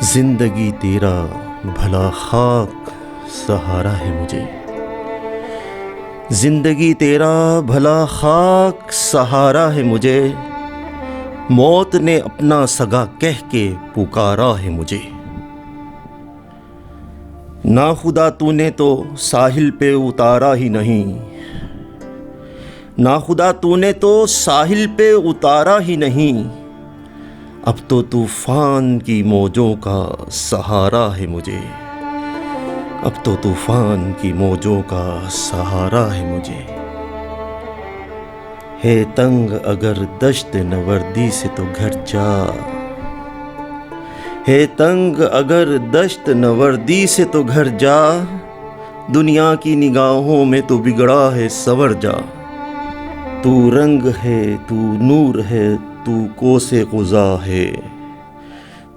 जिंदगी तेरा भला खाक सहारा है मुझे। जिंदगी तेरा भला खाक सहारा है मुझे। मौत ने अपना सगा कह के पुकारा है मुझे। ना खुदा तूने तो साहिल पे उतारा ही नहीं। ना खुदा तूने तो साहिल पे उतारा ही नहीं। अब तो तूफान की मौजों का सहारा है मुझे। अब तो तूफान की मौजों का सहारा है मुझे। है तंग अगर दश्त नवर्दी से तो घर जा। है तंग अगर दश्त नवर्दी से तो घर जा। दुनिया की निगाहों में तो बिगड़ा है सवर जा। तू रंग है तू नूर है तू कोसे क़ुज़ा है।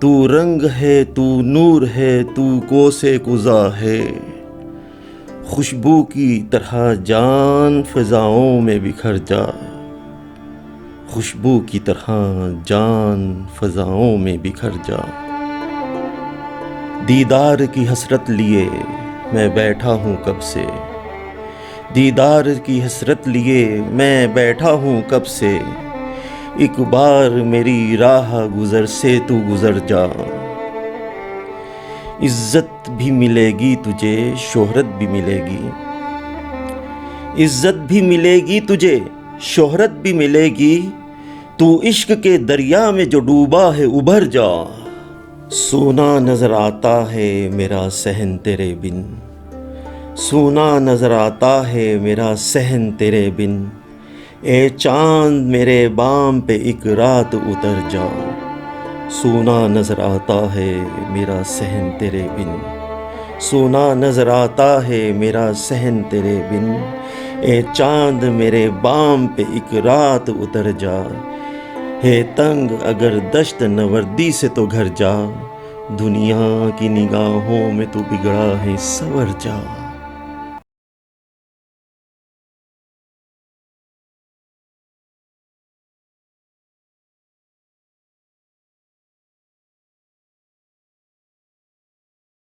तू रंग है तू नूर है तू कोसे क़ुज़ा है। खुशबू की तरह जान फ़िज़ाओं में बिखर जा। खुशबू की तरह जान फ़िज़ाओं में बिखर जा। दीदार की हसरत लिए मैं बैठा हूँ कब से। दीदार की हसरत लिए मैं बैठा हूँ कब से। एक बार मेरी राह गुज़र से तू गुज़र जा। इज़्ज़त भी मिलेगी तुझे शोहरत भी मिलेगी। इज़्ज़त भी मिलेगी तुझे शोहरत भी मिलेगी। तू इश्क के दरिया में जो डूबा है उभर जा। सोना नज़र आता है मेरा सहन तेरे बिन। सोना नज़र आता है मेरा सहन तेरे बिन। ए चाँद मेरे बाम पे एक रात उतर जा। सोना नज़र आता है मेरा सहन तेरे बिन। सोना नज़र आता है मेरा सहन तेरे बिन। ए चाँद मेरे बाम पे एक रात उतर जा। है तंग अगर दश्त नवर्दी से तो घर जा। दुनिया की निगाहों में तो बिगड़ा है सवर जा।